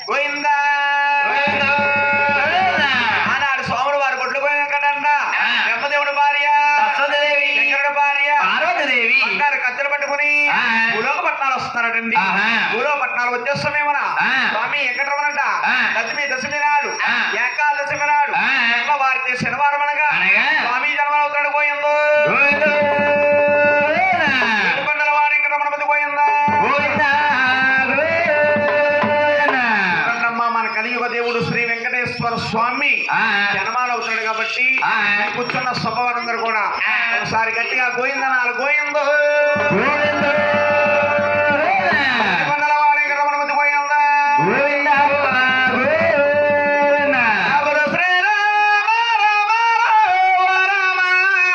గోయిందా ఆనాడు స్వాముడు వారు కొట్లు పోయిన కదంట బ్రహ్మదేవుడు భార్య శంకరుడు భార్య పార్వతీదేవి బంగారు కత్తెలు పట్టుకుని భూలోక పట్నాలు వస్తున్నారటండి. భూలోక పట్నాలు వచ్చేస్తామేమన్నా స్వామి వెంకటరమణంట దశమి నాడు ఏకాదశమి నాడు వారితే శనివారం అనగా స్వామి జన్మ అవుతాడు. పోయిందో కొండల వాడు వెంకటరమణపతి పోయిందా మన కలియుగ దేవుడు శ్రీ వెంకటేశ్వర స్వామి జన్మాలు అవుతున్నాడు కాబట్టి కూర్చున్న సభవారందరూ కూడా ఒకసారి గట్టిగా గోయిందనాలు. గోయిందో